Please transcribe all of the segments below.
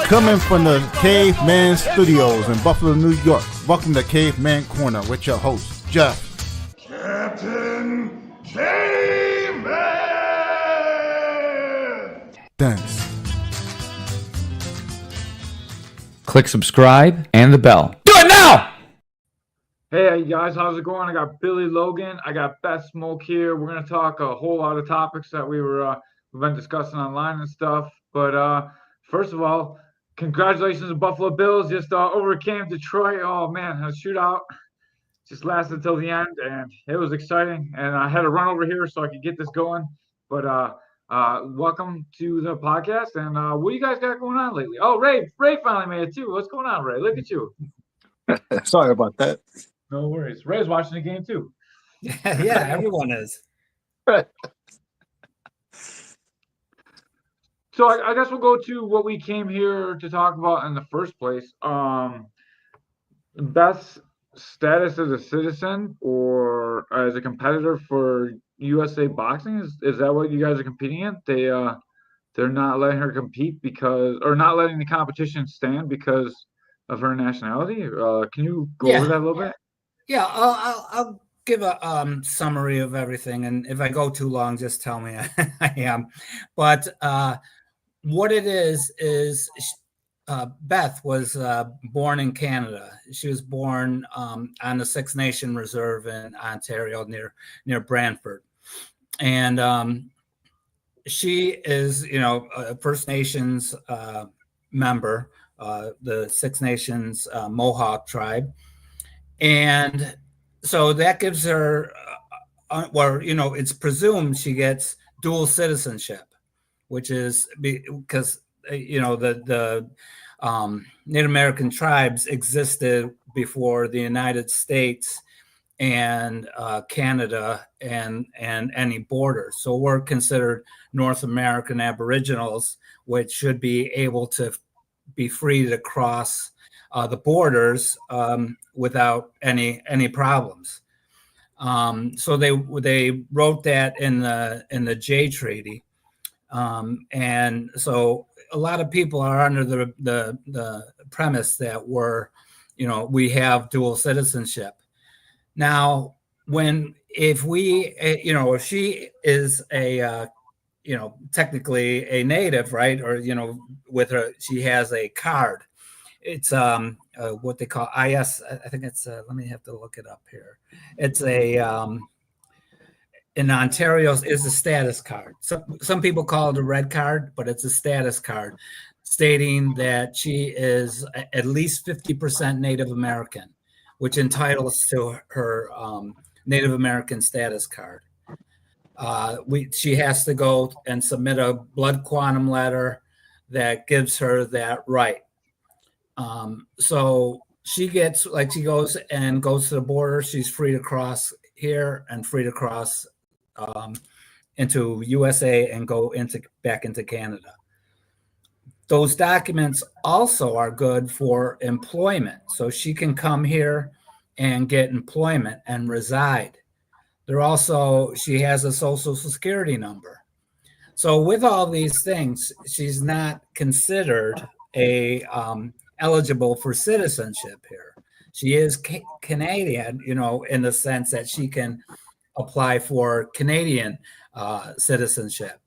Coming from the Caveman Studios in Buffalo, New York. Welcome to Caveman Corner with your host, Jeff. Captain Caveman! Thanks. Click subscribe and the bell. Do it now! Hey guys, how's it going? I got Billy Logan. I got Beth Smoke here. We're going to talk a whole lot of topics that we've been discussing online and stuff. But first of all, congratulations to Buffalo Bills. Just overcame Detroit. Oh man, a shootout. Just lasted until the end, and it was exciting. And I had to run over here so I could get this going. But welcome to the podcast. And what do you guys got going on lately? Oh, Ray finally made it too. What's going on, Ray? Look at you. Sorry about that. No worries. Ray's watching the game too. Yeah, everyone is. So I guess we'll go to what we came here to talk about in the first place. Beth's status as a citizen or as a competitor for USA Boxing. Is that what you guys are competing in? They're not letting her compete not letting the competition stand because of her nationality. Can you go over that a little bit? Yeah, I'll give a summary of everything, and if I go too long, just tell me I am. But what it is Beth was born in Canada. She was born on the Six Nation Reserve in Ontario near Brantford. And she is, a First Nations member, the Six Nations Mohawk tribe. And so that gives her, it's presumed she gets dual citizenship, which is because the Native American tribes existed before the United States and Canada and any border. So we're considered North American Aboriginals, which should be able to be free to cross the borders without any problems. So they wrote that in the Jay Treaty. And so a lot of people are under the premise that we have dual citizenship. Now, if she is technically a native, right? Or, with her, she has a card. It's what they call IS. I think it's, let me have to look it up here. It's in Ontario is a status card. Some people call it a red card, but it's a status card stating that she is at least 50% Native American, which entitles to her Native American status card. She has to go and submit a blood quantum letter that gives her that right. So she goes to the border. She's free to cross here and free to cross into USA and go back into Canada. Those documents also are good for employment. So she can come here and get employment and reside. She has a social security number. So with all these things, she's not considered eligible for citizenship here. She is Canadian, in the sense that she can apply for Canadian citizenship.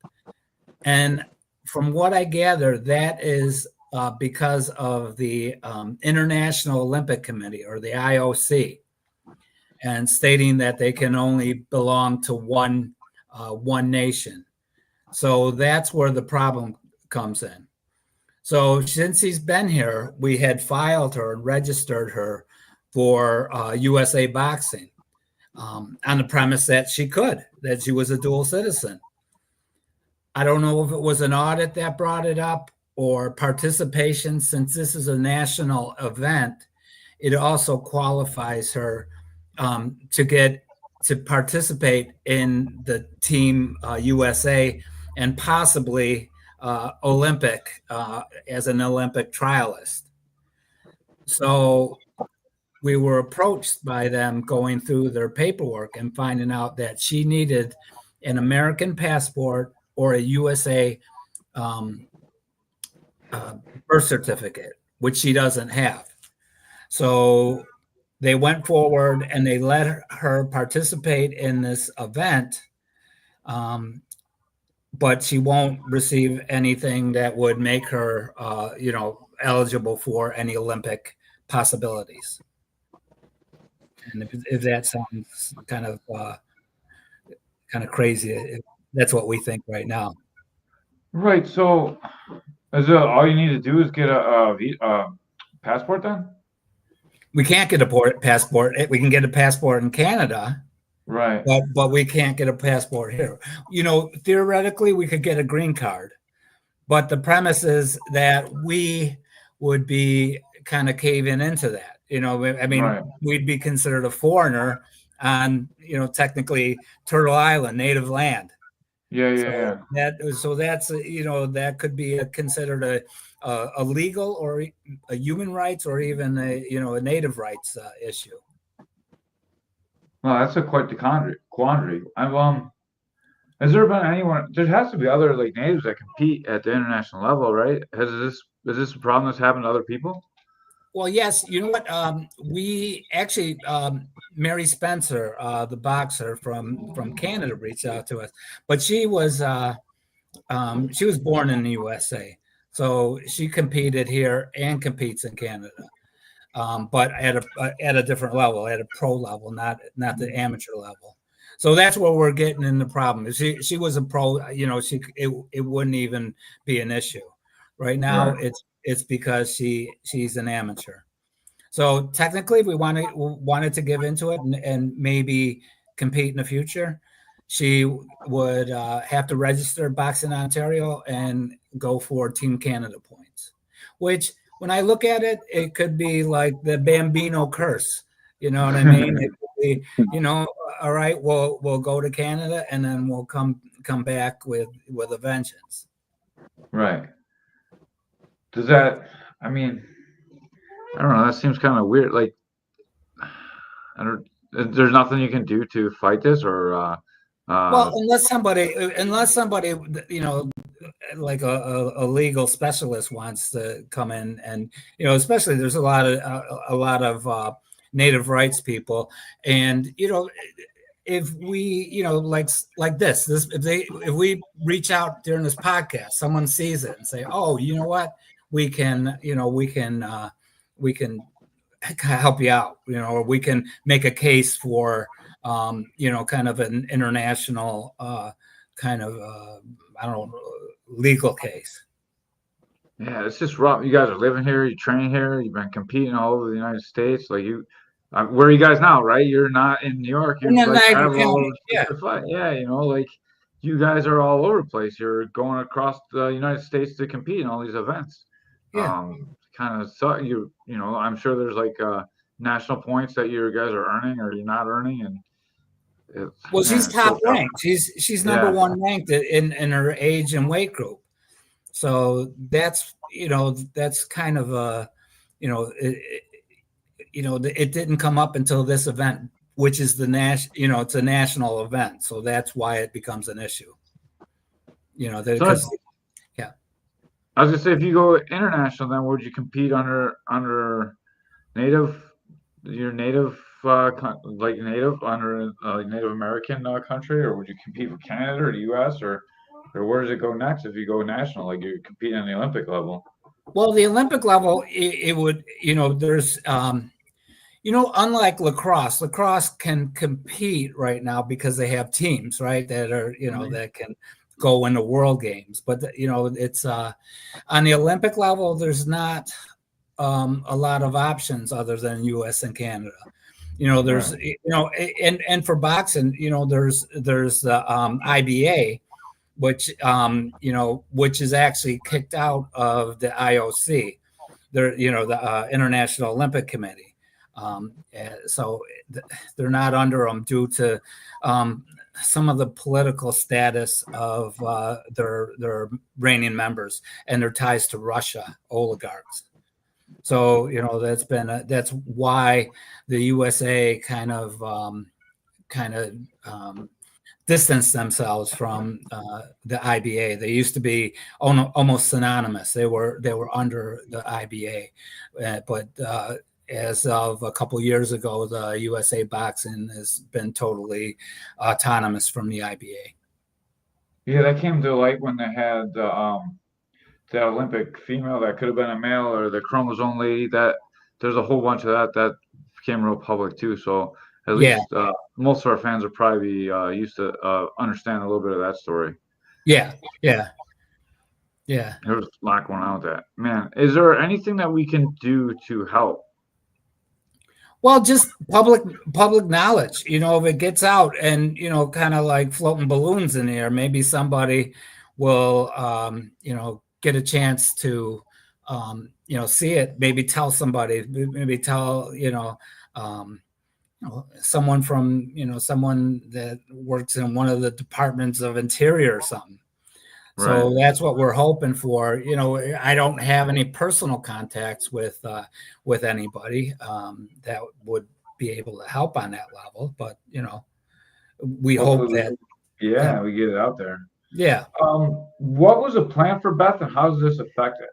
And from what I gather, that is because of the International Olympic Committee, or the IOC, and stating that they can only belong to one nation. So that's where the problem comes in. So since he's been here, we had filed her and registered her for USA Boxing on the premise that she was a dual citizen. I don't know if it was an audit that brought it up or participation. Since this is a national event, it also qualifies her to participate in the Team USA and possibly Olympic as an Olympic trialist. So we were approached by them going through their paperwork and finding out that she needed an American passport or a USA birth certificate, which she doesn't have. So they went forward and they let her participate in this event, but she won't receive anything that would make her, eligible for any Olympic possibilities. And if that sounds kind of crazy, that's what we think right now. Right. So, all you need to do is get a passport then? We can't get a passport. We can get a passport in Canada, right? But we can't get a passport here. Theoretically, we could get a green card, but the premise is that we would be kind of caving into that. Right. We'd be considered a foreigner on, technically Turtle Island, native land. Yeah. So that's that could be considered a legal or a human rights or even a native rights issue. Well, that's quite the quandary. Has there been anyone? There has to be other like natives that compete at the international level, right? Is this a problem that's happened to other people? Well, yes. You know what? We actually, Mary Spencer, the boxer from Canada, reached out to us, but she was born in the USA, so she competed here and competes in Canada, but at a different level, at a pro level, not the amateur level. So that's where we're getting in the problem. If she was a pro, it wouldn't even be an issue. Right now, Right. It's because she's an amateur. So technically, if we wanted to give into it and maybe compete in the future, she would have to register Boxing Ontario and go for Team Canada points, which when I look at it, it could be like the Bambino curse. You know what I mean? It could be, all right, we'll go to Canada and then we'll come back with a vengeance. Right. Does that? I mean, I don't know. That seems kind of weird. Like, there's nothing you can do to fight this, or well, unless somebody, like a legal specialist wants to come in, and especially there's a lot of native rights people, and if we like this if we reach out during this podcast, someone sees it and say, oh, you know what, we can help you out, or we can make a case for kind of an international kind of I don't know, legal case. Yeah, it's just rough. You guys are living here, you train here, you've been competing all over the United States. Like where are you guys now, right? You're not in New York. You're like travel to fight. Yeah, like you guys are all over the place. You're going across the United States to compete in all these events. Yeah. Kind of so I'm sure there's like national points that you guys are earning or you're not earning, and she's top ranked. She's number one ranked in her age and weight group. So that's that's kind of a it didn't come up until this event, which is it's a national event, so that's why it becomes an issue. Because I was gonna say, if you go international, then would you compete under native like native under Native American country, or would you compete for Canada or the U.S. or where does it go next if you go national, like you're competing on the Olympic level? Well, the Olympic level, it would, there's, unlike lacrosse can compete right now because they have teams, right, that are, that can go into world games. But, it's on the Olympic level, there's not a lot of options other than U.S. and Canada. There's, and for boxing, there's the IBA, which which is actually kicked out of the IOC, the International Olympic Committee. So they're not under them due to some of the political status of their reigning members and their ties to Russia oligarchs. So that's why the USA kind of distanced themselves from the IBA. They used to be almost synonymous. They were under the IBA, but as of a couple years ago, the USA Boxing has been totally autonomous from the IBA. Yeah, that came to light when they had the Olympic female that could have been a male, or the chromosome lady. That there's a whole bunch of that became real public too. So at least most of our fans will probably be used to understand a little bit of that story. Yeah. There's a lot going on with that. Man, is there anything that we can do to help? Well, just public knowledge. If it gets out and kind of like floating balloons in the air, maybe somebody will get a chance to see it. Maybe tell somebody. Maybe tell someone from someone that works in one of the departments of Interior or something. So that's what we're hoping for. I don't have any personal contacts with anybody that would be able to help on that level, but we hope that we get it out there. Yeah. What was the plan for Beth, and how does this affect it?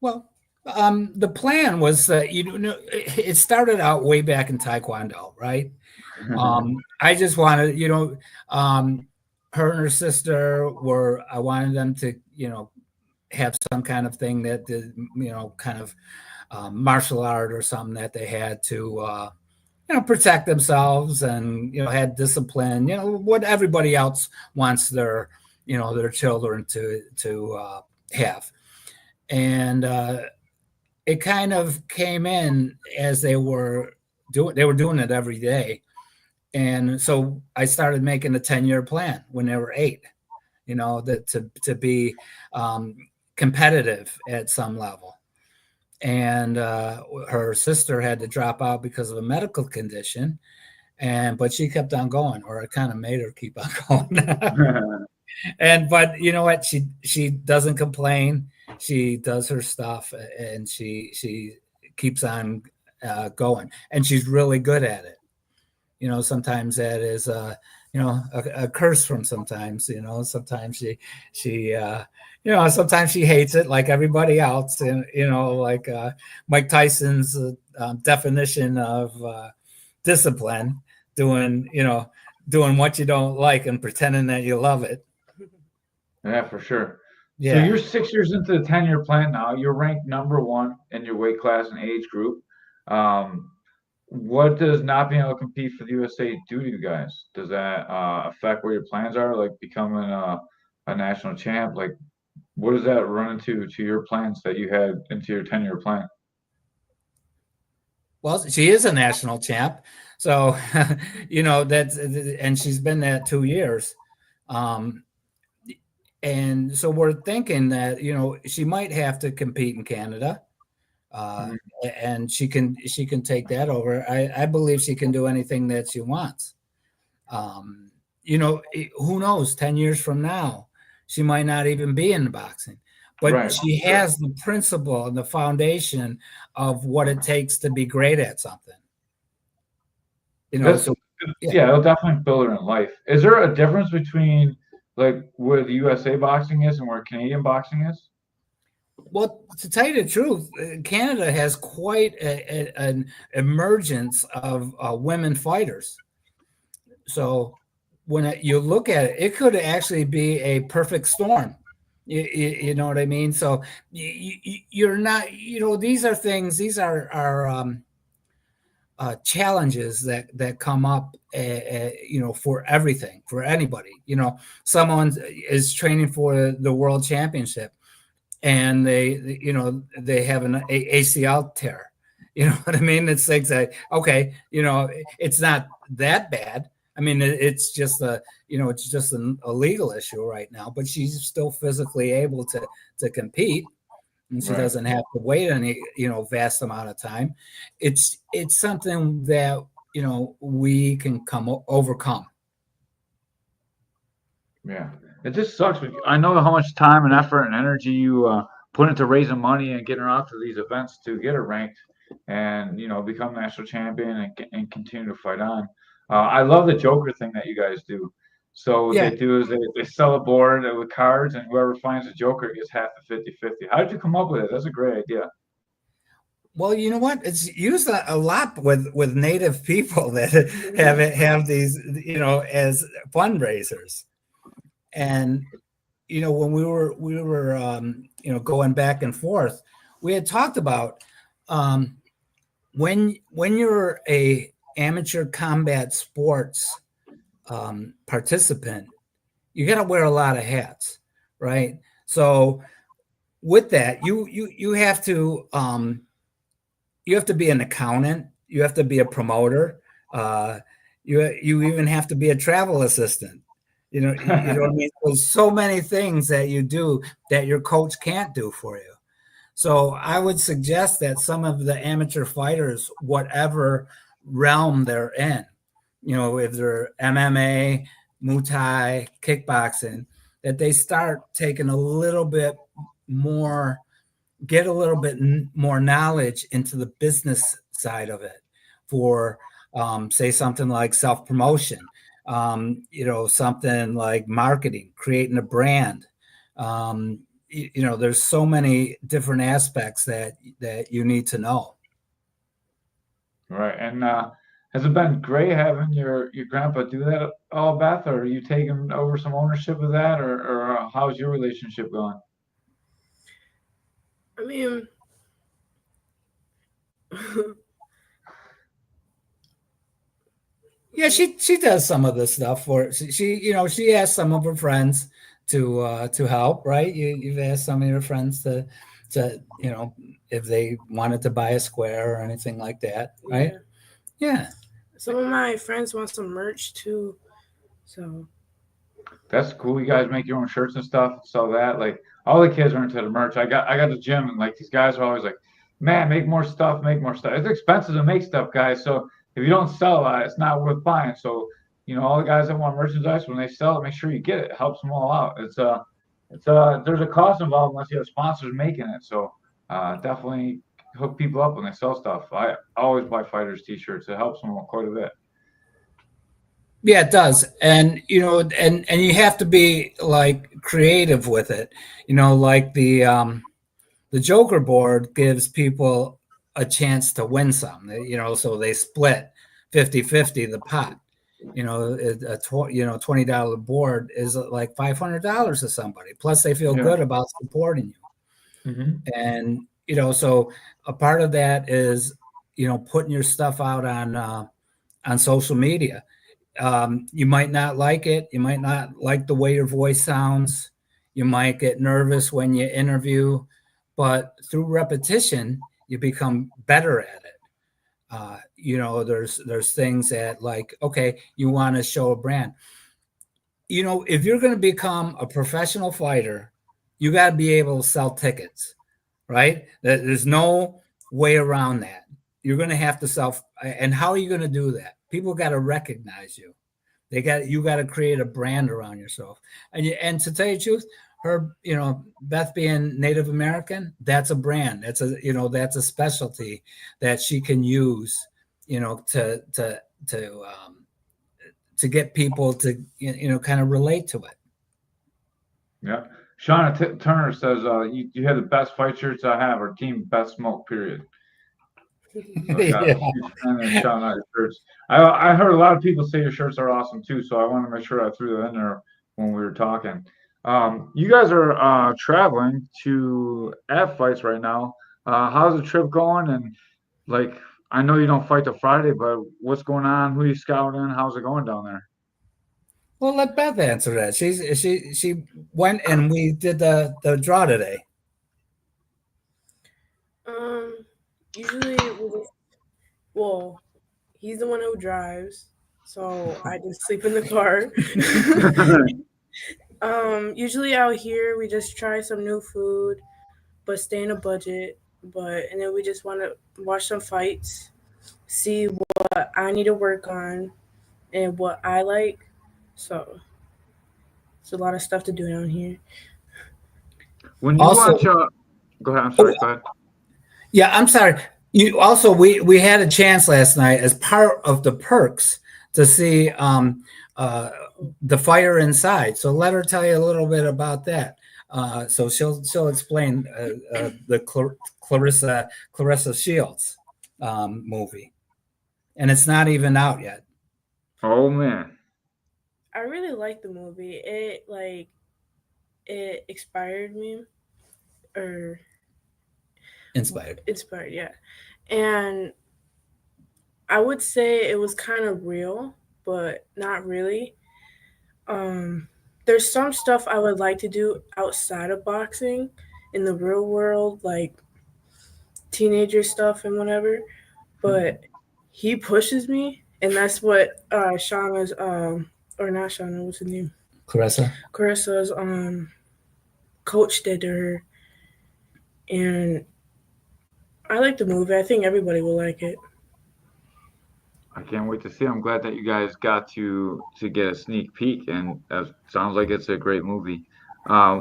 Well, the plan was that it started out way back in Taekwondo, right? I just wanted, her and her sister I wanted them to, have some kind of thing that did, kind of martial art or something that they had to, protect themselves and, had discipline, what everybody else wants their children to have. And it kind of came in as they were doing it every day. And so I started making a 10-year plan when they were 8, that to be competitive at some level. And her sister had to drop out because of a medical condition, but she kept on going, or it kind of made her keep on going. But you know what? She doesn't complain. She does her stuff, and she keeps on going, and she's really good at it. Sometimes that is, a curse from sometimes, sometimes she sometimes she hates it like everybody else. And, like Mike Tyson's definition of discipline, doing what you don't like and pretending that you love it. Yeah, for sure. Yeah. So you're 6 years into the 10-year plan now. You're ranked #1 in your weight class and age group. What does not being able to compete for the USA do to you guys? Does that affect where your plans are, like becoming a national champ? Like, what does that run into your plans that you had into your 10-year plan? Well, she is a national champ, so that's, and she's been that 2 years, and so we're thinking that she might have to compete in Canada. And she can take that over. I believe she can do anything that she wants. Who knows? 10 years from now, she might not even be in boxing, but she has the principle and the foundation of what it takes to be great at something. It'll definitely build her in life. Is there a difference between like where the USA boxing is and where Canadian boxing is? Well, to tell you the truth, Canada has quite an emergence of women fighters. So when you look at it, it could actually be a perfect storm. You know what I mean? So you're not, these are things, these are challenges that come up, for everything, for anybody. Someone is training for the world championship, and they have an ACL tear. You know what I mean? It's like, okay, it's not that bad. I mean, it's just it's just a legal issue right now, but she's still physically able to compete, and she doesn't have to wait any, vast amount of time. It's something that, we can overcome. Yeah. It just sucks. I know how much time and effort and energy you put into raising money and getting her out to these events to get her ranked and, become national champion and continue to fight on. I love the Joker thing that you guys do. So what Yeah. they do is they sell a board with cards, and whoever finds the Joker gets half the 50-50. How did you come up with it? That's a great idea. Well, you know what? It's used a lot with Native people that have these, as fundraisers. And when we were going back and forth, we had talked about when you're a amateur combat sports participant, you got to wear a lot of hats, right? So with that, you have to be an accountant, you have to be a promoter, you even have to be a travel assistant. You know what I mean? There's so many things that you do that your coach can't do for you. So I would suggest that some of the amateur fighters, whatever realm they're in, if they're MMA, Muay Thai, kickboxing, that they start taking a little bit more, get a little bit more knowledge into the business side of it for, say, something like self-promotion, something like marketing, creating a brand. There's so many different aspects that you need to know. Right. And has it been great having your grandpa do that at all, Beth? Or are you taking over some ownership of that? Or how's your relationship going? I mean, yeah, she does some of the stuff for she asked some of her friends to help, right? You've asked some of your friends to if they wanted to buy a square or anything like that, right? Yeah. Some of my friends want some merch too, so That's cool. You guys make your own shirts and stuff, sell that. Like all the kids are into the merch. I got the gym, and like these guys are always like, man, make more stuff, make more stuff. It's expensive to make stuff, guys. So if you don't sell a lot, it's not worth buying. So all the guys that want merchandise, when they sell it, make sure you get it. It helps them all out. It's there's a cost involved unless you have sponsors making it. So definitely hook people up when they sell stuff. I always buy fighters t-shirts. It helps them quite a bit. Yeah, it does. And and you have to be like creative with it. Like the Joker board gives people a chance to win some, so they split 50-50 the pot. A $20 board is like $500 to somebody. Plus they feel good about supporting you. Mm-hmm. And, so a part of that is, putting your stuff out on social media. You might not like it. You might not like the way your voice sounds. You might get nervous when you interview, but through repetition, you become better at it. There's things that like, okay, you want to show a brand. If you're going to become a professional fighter, you got to be able to sell tickets, right? There's no way around that. You're going to have to sell. And how are you going to do that? People got to recognize you. You got to create a brand around yourself. And to tell you the truth, her, Beth being Native American, that's a brand. That's a specialty that she can use, to get people to, kind of relate to it. Yeah. Shauna Turner says, you have the best fight shirts I have, or team best smoke, period. So I heard a lot of people say your shirts are awesome too, so I want to make sure I threw that in there when we were talking. You guys are traveling to at fights right now. How's the trip going? And like, I know you don't fight till Friday, but what's going on? Who are you scouting? How's it going down there? Well, let Beth answer that. She went and we did the draw today. Usually, he's the one who drives, so I just sleep in the car. Usually out here, we just try some new food, but stay in a budget. And then we just want to watch some fights, see what I need to work on, and what I like. So it's a lot of stuff to do down here. When you watch, go ahead. I'm sorry. Go ahead. Yeah, I'm sorry. You also we had a chance last night as part of the perks to see the fire inside. So let her tell you a little bit about that. So she'll explain the Clarissa Shields movie, and it's not even out yet. Oh man, I really like the movie. It inspired me, or Inspired. yeah. And I would say it was kind of real, but not really. There's some stuff I would like to do outside of boxing in the real world, like teenager stuff and whatever. But he pushes me, and that's what Shauna's or not Shauna, what's her name? Carissa's coach did to her. And I like the movie. I think everybody will like it. I can't wait to see. I'm glad that you guys got to get a sneak peek, and that sounds like it's a great movie.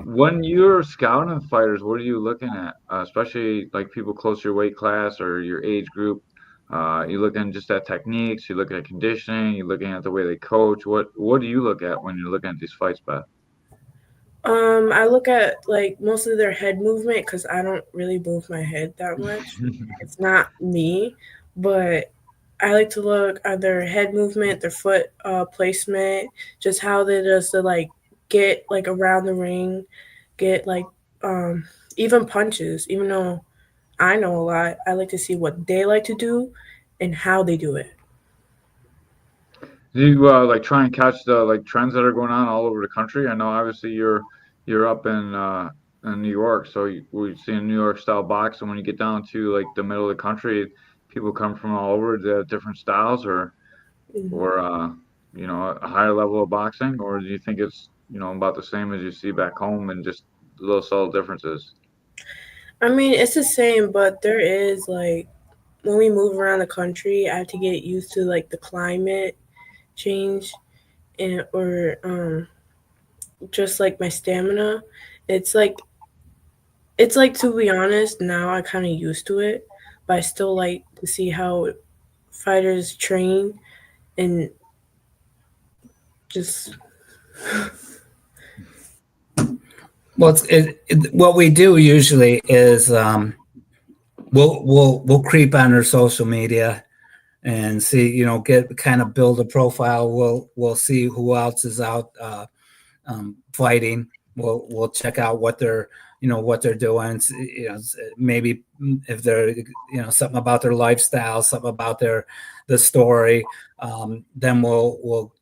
When you're scouting fighters, what are you looking at? Especially like people close to your weight class or your age group. You looking just at techniques, you looking at conditioning, you looking at the way they coach. What do you look at when you're looking at these fights, Beth? I look at like mostly their head movement because I don't really move my head that much. It's not me, but I like to look at their head movement, their foot placement, just how they just to like get like around the ring, get like even punches. Even though I know a lot, I like to see what they like to do and how they do it. Do you like try and catch the like trends that are going on all over the country? I know obviously you're up in New York, so we've seen New York style boxing. When you get down to like the middle of the country, people come from all over the different styles, or you know, a higher level of boxing, or do you think it's, you know, about the same as you see back home and just little subtle differences? I mean, it's the same, but there is like when we move around the country, I have to get used to like the climate change and or just like my stamina. It's like to be honest, now I kind of used to it, but I still like to see how fighters train and just Well, what we do usually is we'll creep on their social media and see, you know, get kind of build a profile. We'll see who else is out fighting. We'll check out what they're doing. You know, maybe if they're, you know, something about their lifestyle, something about the story. Then we'll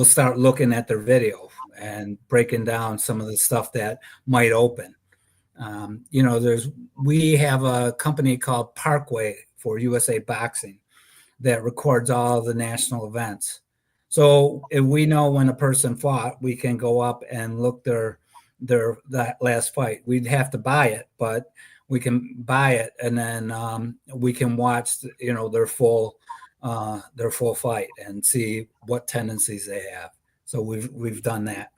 start looking at their video and breaking down some of the stuff that might open. You know, we have a company called Parkway for USA Boxing that records all the national events. So if we know when a person fought, we can go up and look that last fight. We'd have to buy it, but we can buy it, and then we can watch, you know, their full fight and see what tendencies they have. So we've done that.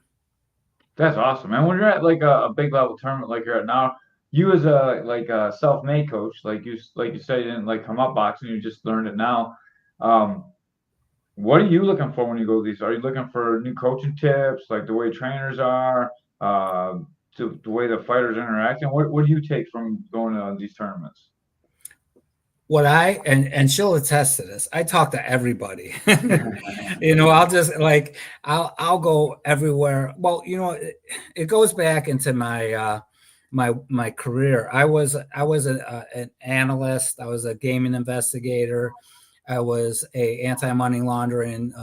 That's awesome, man. When you're at like a big level tournament like you're at now, you as a self-made coach, like you said, you didn't like come up boxing, you just learned it now. Um, what are you looking for when you go to these? Are you looking for new coaching tips, like the way trainers are, to the way the fighters are interacting? What do you take from going to these tournaments? What and she'll attest to this. I talk to everybody. You know, I'll just like I'll go everywhere. Well, you know, it goes back into my my career. I was an analyst. I was a gaming investigator. I was a anti-money laundering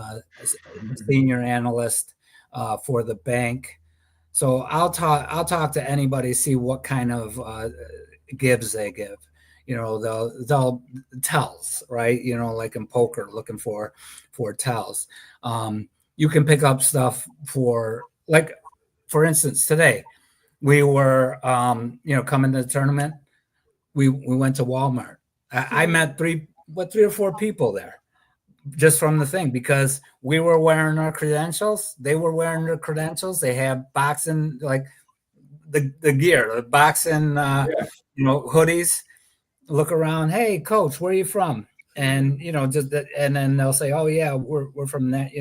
senior analyst for the bank. So I'll talk to anybody, see what kind of gives they give. You know, they'll tells, right? You know, like in poker, looking for tells. You can pick up stuff for, like, for instance, today we were, you know, coming to the tournament. We went to Walmart. I met three or four people there just from the thing, because we were wearing our credentials. They were wearing their credentials. They have boxing, like the gear, the boxing, you know, hoodies. Look around. Hey, coach, where are you from? And just that, and then they'll say, oh yeah, we're from that,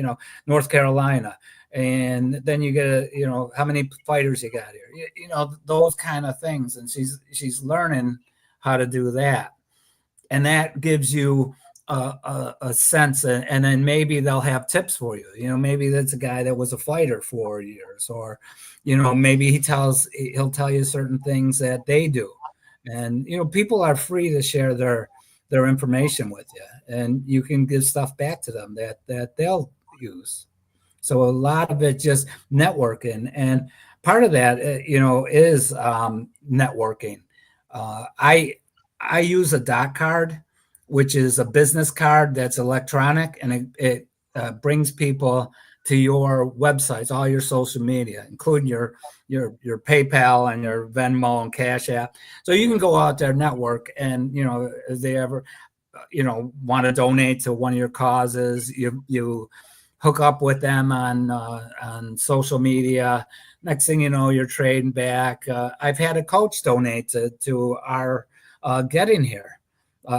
North Carolina. And then you get how many fighters you got here, those kind of things. And she's learning how to do that, and that gives you a sense. And then maybe they'll have tips for you. Maybe that's a guy that was a fighter for years, or maybe he'll tell you certain things that they do. And people are free to share their information with you, and you can give stuff back to them that they'll use. So a lot of it just networking, and part of that, is networking. I use a dot card, which is a business card that's electronic, and it brings people to your websites, all your social media, including your PayPal and your Venmo and Cash App. So you can go out there, network, and if they ever want to donate to one of your causes, you hook up with them on social media. Next thing you know, you're trading back. I've had a coach donate to our getting here,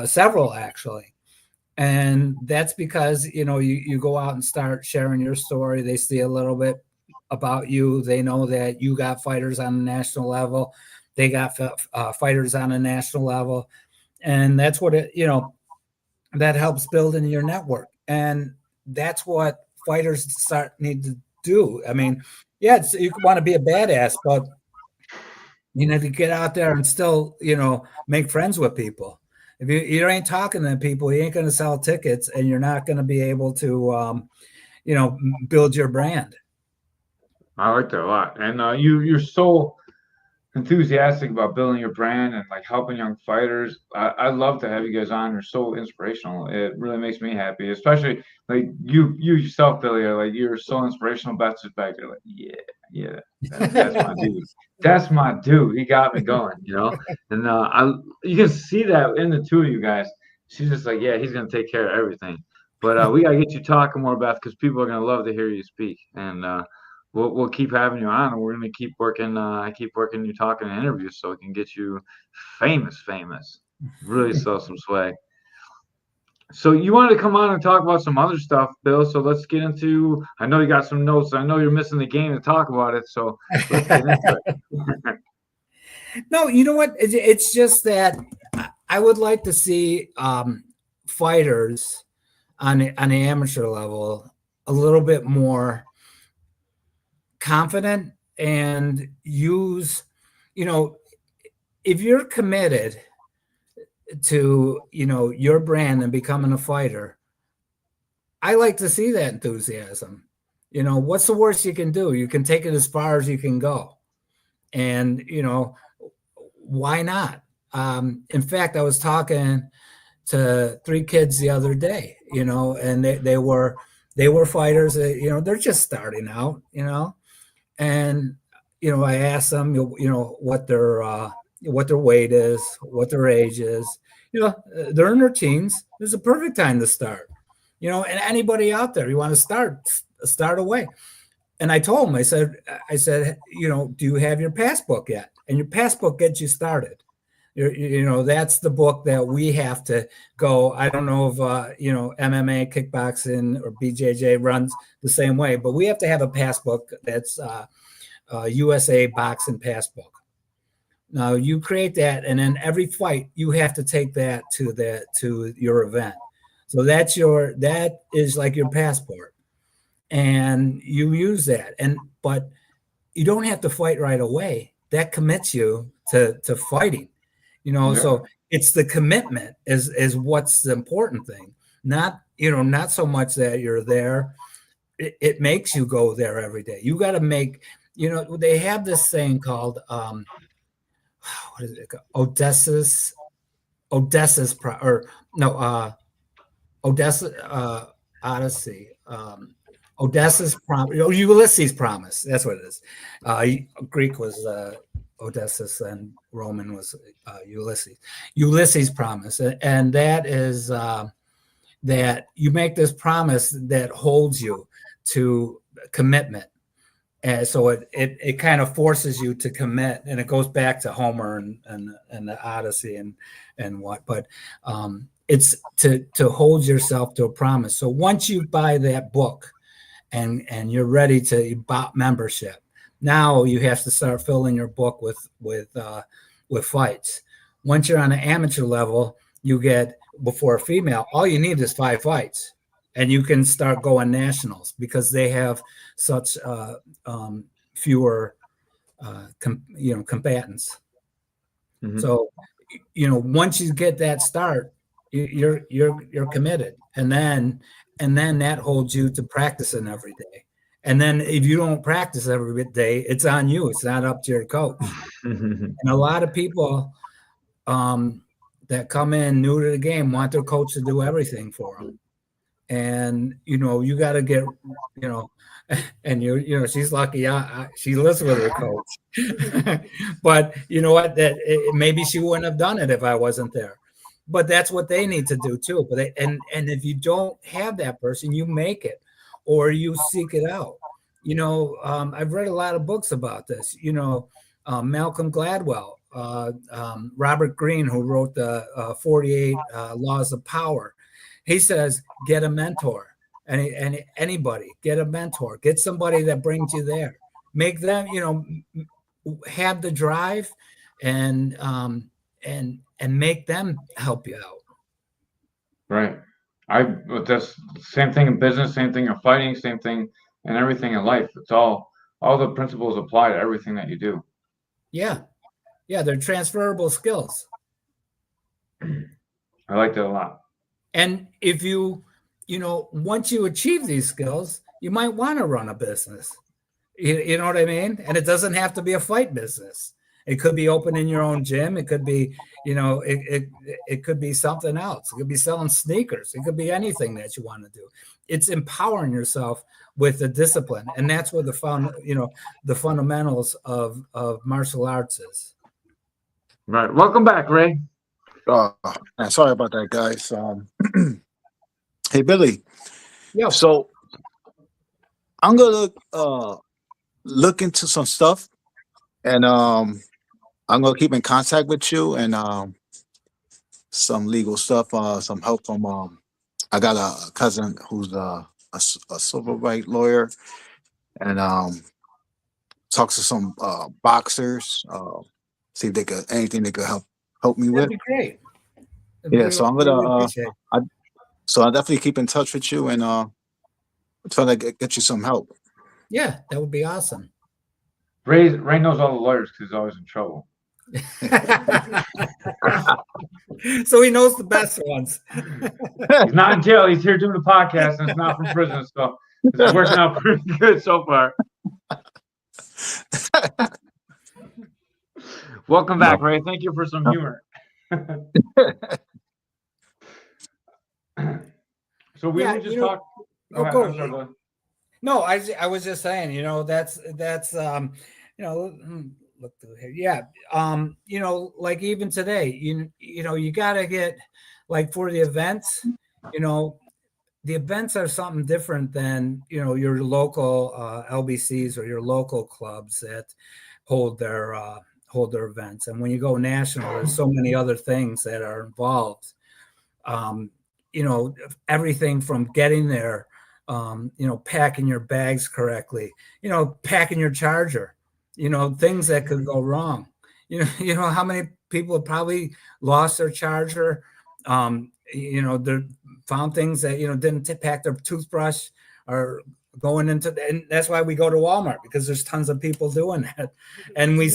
several actually. And that's because, you go out and start sharing your story. They see a little bit about you. They know that you got fighters on a national level. They got fighters on a national level. And that's what that helps build in your network. And that's what fighters need to do. I mean, yeah, you want to be a badass, but to get out there and still, make friends with people. If you ain't talking to people, you ain't going to sell tickets, and you're not going to be able to, build your brand. I like that a lot. And you're so enthusiastic about building your brand and like helping young fighters. I love to have you guys on. You're so inspirational. It really makes me happy, especially like you yourself, Billy. Like you're so inspirational. Beth is back there, like yeah, that's my dude. That's my dude. He got me going, And you can see that in the two of you guys. She's just like, yeah, he's gonna take care of everything. But we gotta get you talking more, Beth, because people are gonna love to hear you speak. And we'll keep having you on, and we're gonna keep working you talking in interviews so we can get you famous, really sell some swag. So you wanted to come on and talk about some other stuff, Bill. So let's get into. I know you got some notes. I know you're missing the game to talk about it. So let's get into it. No, you know what? It's just that I would like to see fighters on the amateur level a little bit more confident and use, if you're committed to, your brand and becoming a fighter, I like to see that enthusiasm. What's the worst you can do? You can take it as far as you can go. And, why not? In fact, I was talking to 3 kids the other day, and they were fighters. They're just starting out, and I asked them, what their weight is, what their age is. They're in their teens. This is a perfect time to start. And anybody out there, you want to start away. And I told them, I said, do you have your passbook yet? And your passbook gets you started. That's the book that we have to go. I don't know if, MMA, kickboxing, or BJJ runs the same way, but we have to have a passbook that's USA boxing passbook. Now you create that, and then every fight you have to take that to your event. So that is like your passport, and you use that. But you don't have to fight right away. That commits you to fighting. So it's the commitment is what's the important thing. Not so much that you're there. It makes you go there every day. You got to make. They have this thing called what is it called? Odessa's Odyssey. Odessa's promise. Ulysses' promise. That's what it is. Greek was Odysseus, and Roman was Ulysses. Ulysses' promise, and that is that you make this promise that holds you to commitment. And so it kind of forces you to commit, and it goes back to Homer and the Odyssey and what. But it's to hold yourself to a promise. So once you buy that book and you're ready to buy membership, now you have to start filling your book with fights. Once you're on an amateur level, you get, before a female, all you need is 5 fights, and you can start going nationals because they have such fewer combatants. Mhm. So once you get that start, you're committed, and then that holds you to practicing every day. And then if you don't practice every day, it's on you. It's not up to your coach. And a lot of people that come in new to the game want their coach to do everything for them. And you got to get and she's lucky she lives with her coach. But you know what, maybe she wouldn't have done it if I wasn't there. But that's what they need to do too. But and if you don't have that person, you make it, or you seek it out. I've read a lot of books about this. Malcolm Gladwell, Robert Greene, who wrote the 48 Laws of Power. He says, get a mentor. And anybody, get a mentor, get somebody that brings you there, make them, have the drive and make them help you out. Right. That's the same thing in business, same thing in fighting, same thing in everything in life. It's all the principles apply to everything that you do. Yeah. They're transferable skills. I like that a lot. And if once you achieve these skills, you might want to run a business. You know what I mean? And it doesn't have to be a fight business. It could be opening your own gym. It could be, it could be something else. It could be selling sneakers. It could be anything that you want to do. It's empowering yourself with the discipline. And that's where the fundamentals of martial arts is. Right. Welcome back, Ray. Sorry about that, guys. Hey, Billy. Yeah. So I'm gonna look into some stuff, and I'm gonna keep in contact with you and some legal stuff, some help from. I got a cousin who's a civil rights lawyer, and talks to some boxers. See if they could anything they could help me with. That'd be great. So I'm gonna. So I'll definitely keep in touch with you and try to get you some help. Yeah, that would be awesome. Ray knows all the lawyers because he's always in trouble. So he knows the best ones. He's not in jail. He's here doing a podcast, and it's not from prison. So it's working out pretty good so far. Welcome back, Ray. Thank you for some humor. So we were just talking. No, I was just saying, that's look through here. Yeah. Like even today, you got to get, like, for the events, the events are something different than, your local LBCs or your local clubs that hold their events. And when you go national, there's so many other things that are involved. Everything from getting there, packing your bags correctly, packing your charger, things that could go wrong. You know how many people have probably lost their charger. They found things that, didn't pack their toothbrush or going into, and that's why we go to Walmart, because there's tons of people doing that. And we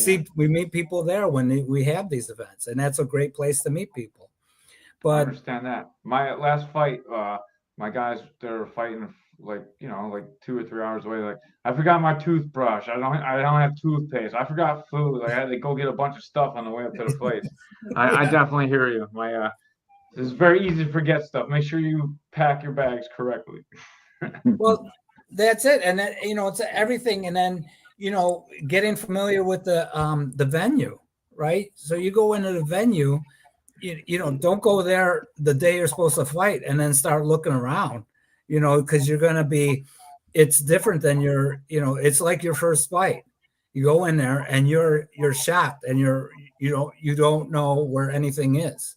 meet people there when we have these events, and that's a great place to meet people. But I understand that. My last fight, my guys, they're fighting like 2 or 3 hours away. Like, I forgot my toothbrush. I don't have toothpaste. I forgot food. Like, I had to go get a bunch of stuff on the way up to the place. I definitely hear you. It's very easy to forget stuff. Make sure you pack your bags correctly. Well, that's it. And then, it's everything. And then, getting familiar with the venue, right? So you go into the venue, don't go there the day you're supposed to fight and then start looking around, because you're going to be, it's different than it's like your first fight. You go in there and you're shocked, and you don't know where anything is.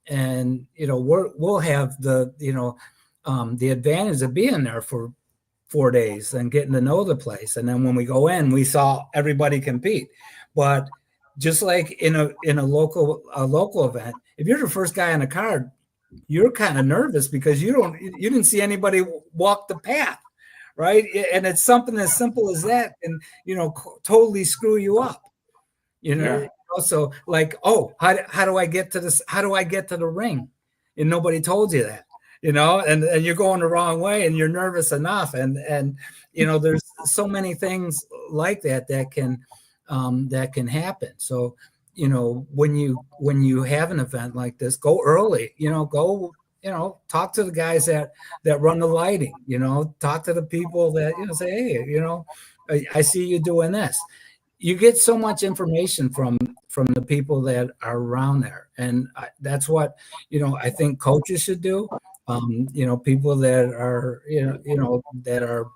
we'll have the advantage of being there for 4 days and getting to know the place. And then when we go in, we saw everybody compete. But just like in a local event, if you're the first guy on the card, you're kind of nervous because you didn't see anybody walk the path, right? And it's something as simple as that, and totally screw you up. So like, how do I get to this? How do I get to the ring? And nobody told you that. And you're going the wrong way and you're nervous enough. And there's so many things like that can happen. So, when you have an event like this, go early, talk to the guys that run the lighting, talk to the people that, say, hey, I see you doing this. You get so much information from the people that are around there. And that's what, I think coaches should do. People that are, that are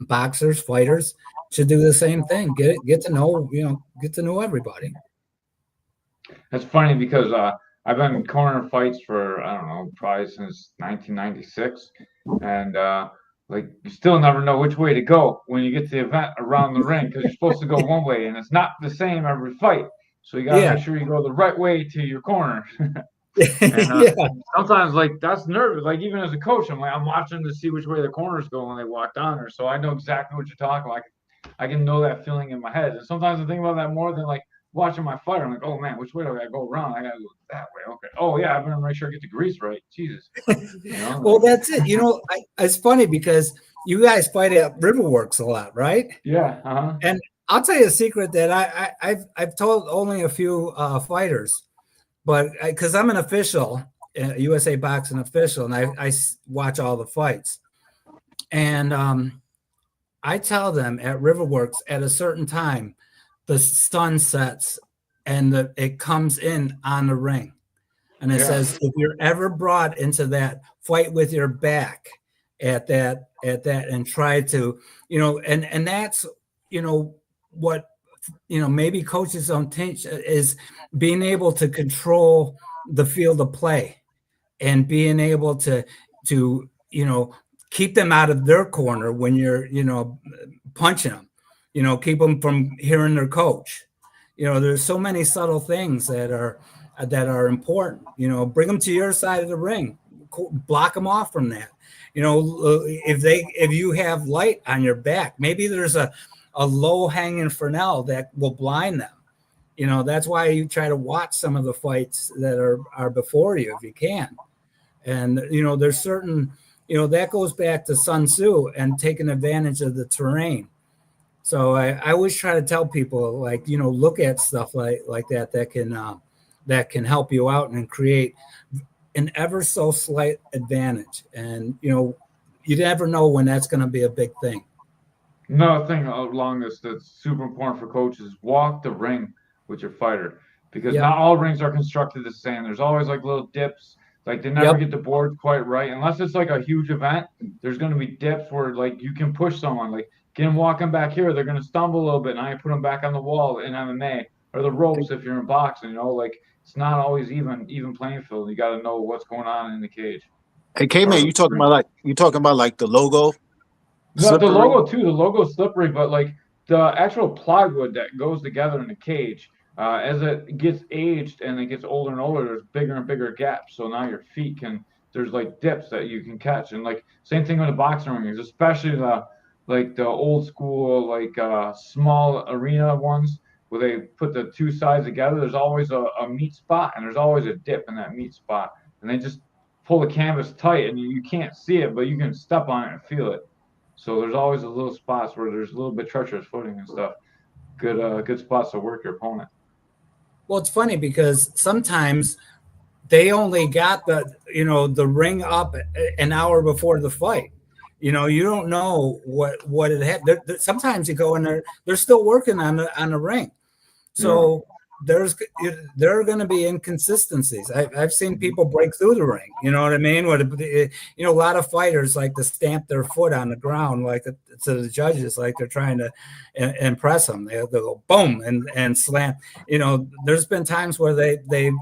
boxers, fighters should do the same thing. Get to know everybody. That's funny because I've been cornering fights for, I don't know, probably since 1996. And you still never know which way to go when you get to the event around the ring, because you're supposed to go one way and it's not the same every fight. So you got to make sure you go the right way to your corner. And, sometimes that's nervous. Like even as a coach, I'm watching to see which way the corners go when they walk down there. So I know exactly what you're talking about. I can know that feeling in my head. And sometimes I think about that more than watching my fighter. I'm like, oh man, which way do I go around? I gotta go that way. Okay. Oh yeah, I better make sure I get the grease right. Jesus. Well, that's it. It's funny because you guys fight at Riverworks a lot, right? Yeah. Uh-huh. And I'll tell you a secret that I've told only a few fighters, but because I'm an official, USA Boxing official, and I watch all the fights, and I tell them at Riverworks at a certain time, the sun sets and it comes in on the ring. And it says, if you're ever brought into that, fight with your back at that and try to, and that's, what, maybe coaches don't teach is being able to control the field of play and being able to keep them out of their corner when you're, punching them. Keep them from hearing their coach. There's so many subtle things that are important. Bring them to your side of the ring, block them off from that. If you have light on your back, maybe there's a low hanging Fresnel that will blind them. That's why you try to watch some of the fights that are before you if you can. And there's certain, that goes back to Sun Tzu and taking advantage of the terrain. So I always try to tell people, look at stuff like that can help you out and create an ever so slight advantage. And, you never know when that's going to be a big thing. Another thing along this that's super important for coaches is walk the ring with your fighter, because not all rings are constructed the same. There's always little dips. They never get the board quite right. Unless it's a huge event, there's going to be dips where you can push someone. Get them walking back here, they're going to stumble a little bit. Now you put them back on the wall in MMA, or the ropes if you're in boxing. It's not always even playing field. You got to know what's going on in the cage. Hey, K-Man, you talking about the logo? The logo too. The logo's slippery, but the actual plywood that goes together in the cage, as it gets aged and it gets older and older, there's bigger and bigger gaps. So now your feet there's dips that you can catch, and same thing with the boxing rings, especially the old school small arena ones where they put the two sides together. There's always a meat spot, and there's always a dip in that meat spot, and they just pull the canvas tight, and you can't see it, but you can step on it and feel it. So there's always a little spots where there's a little bit treacherous footing and stuff. Good spots to work your opponent. Well, it's funny because sometimes they only got the ring up an hour before the fight. You don't know what it had. Sometimes you go in there, they're still working on the ring. So there are going to be inconsistencies. I've seen people break through the ring. You know what I mean? A lot of fighters like to stamp their foot on the ground, to the judges, they're trying to impress them. They'll go boom and slam. There's been times where they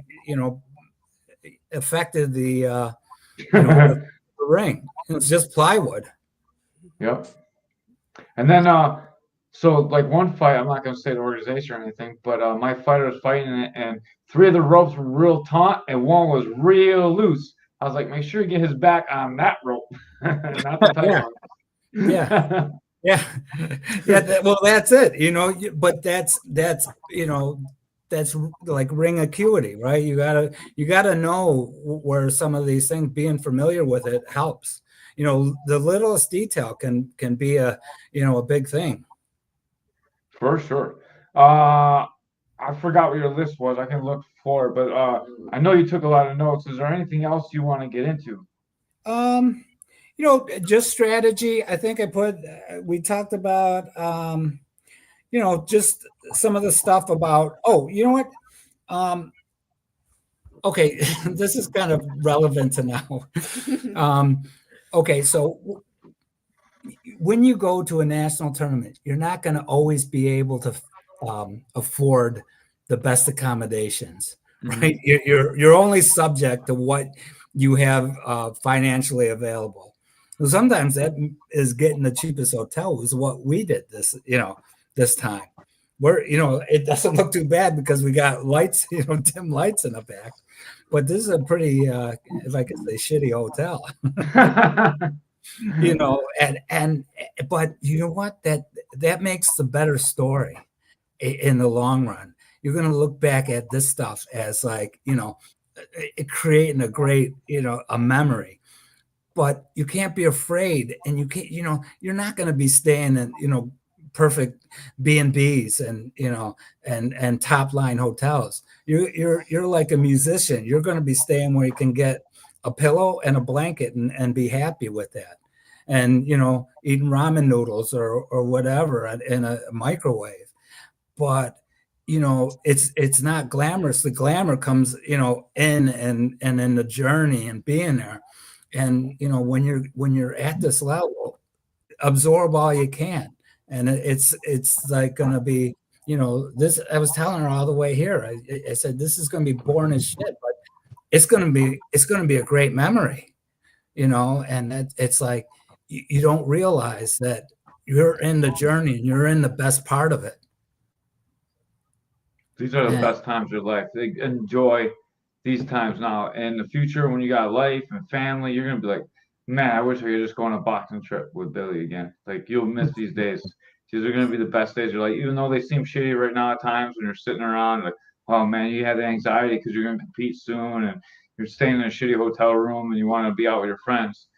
affected the the ring. It was just plywood. Yep. And then, so like one fight, I'm not going to say the organization or anything, but my fighter was fighting it, and 3 of the ropes were real taut, and 1 was real loose. I was like, make sure you get his back on that rope, not the tight one. Yeah. Yeah. Well, that's it, but that's that's like ring acuity, right? You gotta know where some of these things, being familiar with it helps. The littlest detail can be a big thing. For sure. I forgot what your list was. I can look for it, but I know you took a lot of notes. Is there anything else you want to get into? Just strategy. I think we talked about, just some of the stuff about, you know what? Okay, this is kind of relevant to now. Okay, so when you go to a national tournament, you're not going to always be able to afford the best accommodations, right? You're only subject to what you have financially available. So sometimes that is getting the cheapest hotel, is what we did this time. It doesn't look too bad because we got lights, dim lights in the back, but this is a pretty, if I could say, shitty hotel. But you know what? That makes the better story in the long run. You're going to look back at this stuff as like, creating a great, a memory. But you can't be afraid, and you can't, you're not going to be staying in, perfect B&Bs and top line hotels. You're like a musician. You're going to be staying where you can get a pillow and a blanket and be happy with that. And, eating ramen noodles or whatever in a microwave. But, it's not glamorous. The glamour comes, in and in the journey and being there. And, when you're at this level, absorb all you can. And it's like going to be, this, I was telling her all the way here, I said, this is going to be boring as shit, but it's going to be a great memory, and it's like, you don't realize that you're in the journey and you're in the best part of it. These are the best times of your life. Enjoy these times now. In the future, when you got life and family, you're going to be like, man, I wish I could just go on a boxing trip with Billy again. Like, you'll miss these days. These are going to be the best days of your life, even though they seem shitty right now at times when you're sitting around like, oh man, you have the anxiety because you're going to compete soon and you're staying in a shitty hotel room and you want to be out with your friends.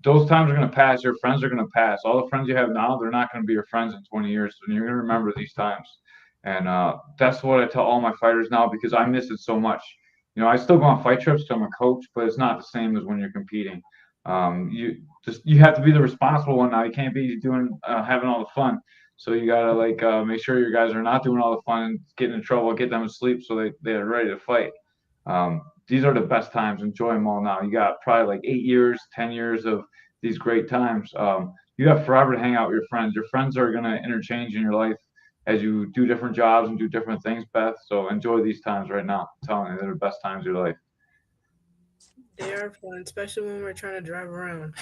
Those times are going to pass. Your friends are going to pass. All the friends you have now, they're not going to be your friends in 20 years. And you're going to remember these times. And that's what I tell all my fighters now, because I miss it so much. I still go on fight trips because I'm a coach, but it's not the same as when you're competing. You have to be the responsible one now. You can't be doing having all the fun. So you gotta make sure your guys are not doing all the fun and getting in trouble, get them asleep so they're ready to fight. These are the best times. Enjoy them all now. You got probably like 8 years, 10 years of these great times. You have forever to hang out with your friends. Your friends are gonna interchange in your life as you do different jobs and do different things, Beth. So enjoy these times right now. I'm telling you, they're the best times of your life. They are fun, especially when we're trying to drive around.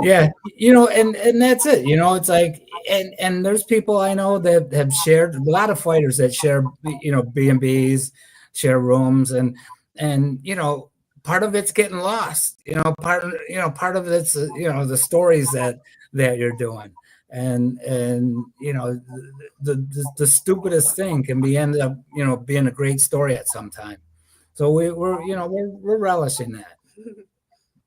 Yeah, and that's it. It's like, and there's people I know that have shared, a lot of fighters that share, B&Bs, share rooms, and part of it's getting lost. Part of it's the stories that you're doing. And the stupidest thing can end up being a great story at some time. So we're relishing that.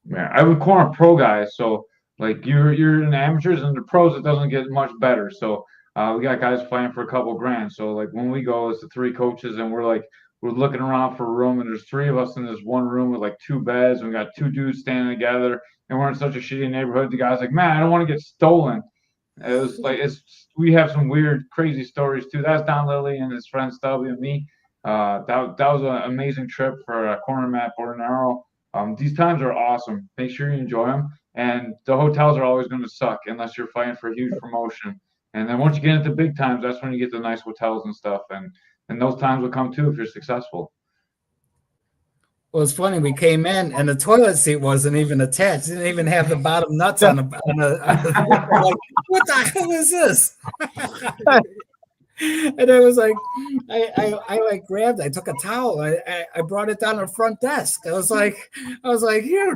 Yeah, I would corner pro guys. So like you're in the amateurs and the pros, it doesn't get much better. So we got guys fighting for a couple grand. So like when we go, it's the 3 coaches and we're looking around for a room, and there's 3 of us in this one room with like 2 beds, and we got 2 dudes standing together, and we're in such a shitty neighborhood. The guy's like, man, I don't want to get stolen. It was like, we have some weird, crazy stories too. That's Don Lilly and his friend Stubby and me. That was an amazing trip for a corner mat Bordenaro. These times are awesome. Make sure you enjoy them. And the hotels are always going to suck unless you're fighting for a huge promotion. And then once you get into big times, that's when you get the nice hotels and stuff. And those times will come too if you're successful. Well, it's funny. We came in and the toilet seat wasn't even attached. It didn't even have the bottom nuts on the. Like, what the hell is this? And I was like, I like grabbed. I took a towel. I brought it down to the front desk. I was like, here,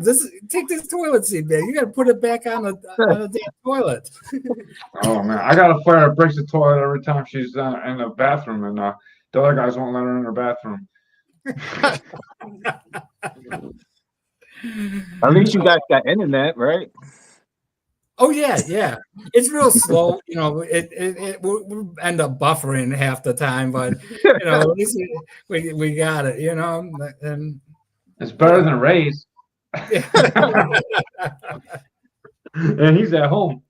take this toilet seat, man. You got to put it back on the damn toilet. Oh man, I got a friend that breaks the toilet every time she's in the bathroom, and the other guys won't let her in her bathroom. At least you guys got internet, right? Oh yeah. It's real slow. We end up buffering half the time, but at least we got it. And it's better than Ray's. And he's at home.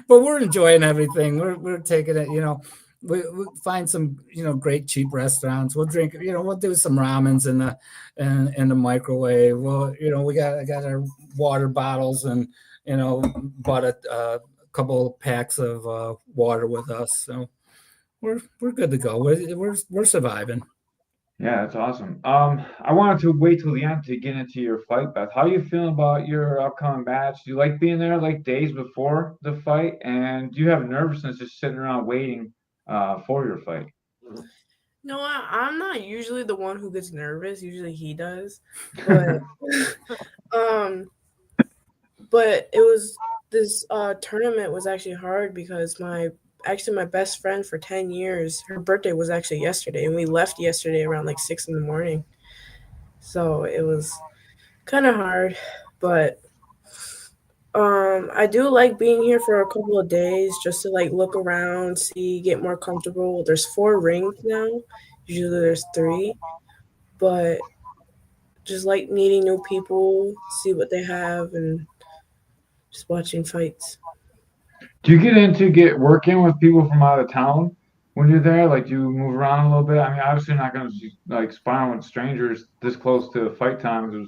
But we're enjoying everything. We're taking it. We find some great cheap restaurants. We'll drink. We'll do some ramens in the microwave. Well, we got our water bottles and bought a couple of packs of water with us. So we're good to go. We're surviving. Yeah, that's awesome. I wanted to wait till the end to get into your fight, Beth. How are you feeling about your upcoming match? Do you like being there like days before the fight? And do you have nervousness just sitting around waiting for your fight? No, I'm not usually the one who gets nervous. Usually he does. But but it was this tournament was actually hard because my best friend for 10 years, her birthday was actually yesterday, and we left yesterday around like 6 a.m. So it was kind of hard, but I do like being here for a couple of days just to like look around, see, get more comfortable. There's 4 rings now. Usually there's 3, but just like meeting new people, see what they have, and just watching fights. Do you get working with people from out of town when you're there? Like, do you move around a little bit? I mean, obviously you're not going to like sparring with strangers this close to fight time. You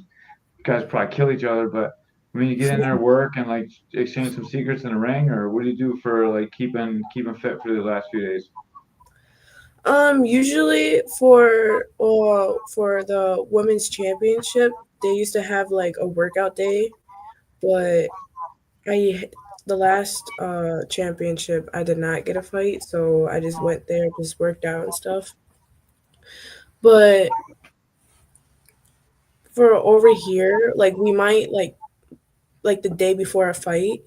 guys probably kill each other, but I mean, you get in there, work, and like exchange some secrets in the ring, or what do you do for like keeping fit for the last few days? Usually for the women's championship, they used to have like a workout day, but the last championship I did not get a fight, so I just went there, just worked out and stuff. But for over here, like we might like the day before a fight,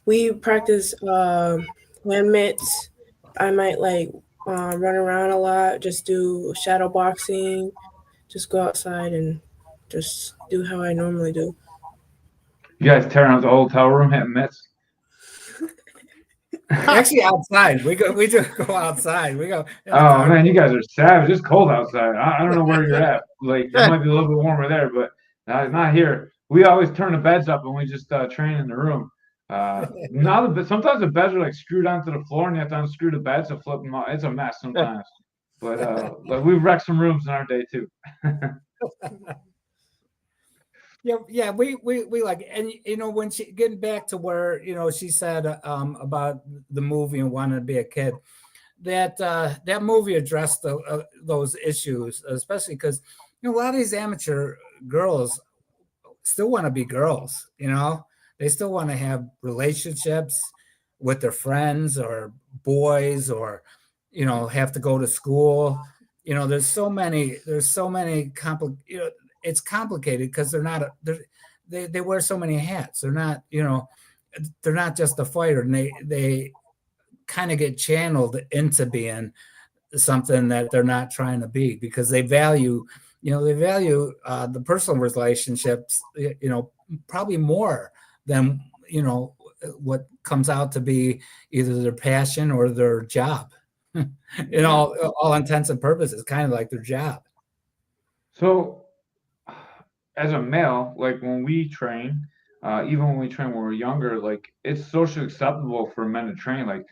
we practice hand mitts. I might like run around a lot, just do shadow boxing, just go outside and just do how I normally do. You guys tear out the hotel room hitting mitts? Actually, outside. We do go outside. We go. Oh man, you guys are savage. It's cold outside. I don't know where you're at. Like it might be a little bit warmer there, but not here. We always turn the beds up and we just train in the room. Sometimes the beds are like screwed onto the floor and you have to unscrew the beds to flip them out. It's a mess sometimes. But like we've wrecked some rooms in our day too. Yeah, we like, and when she getting back to where she said about the movie and wanting to be a kid, that movie addressed those issues, especially because a lot of these amateur girls still want to be girls. They still want to have relationships with their friends or boys, or have to go to school. There's so many it's complicated because they wear so many hats. They're not just a fighter, and they kind of get channeled into being something that they're not trying to be, because they value the personal relationships, probably more than what comes out to be either their passion or their job. all intents and purposes, kind of like their job. So as a male, like when we train, even when we train when we're younger, like it's socially acceptable for men to train. Like,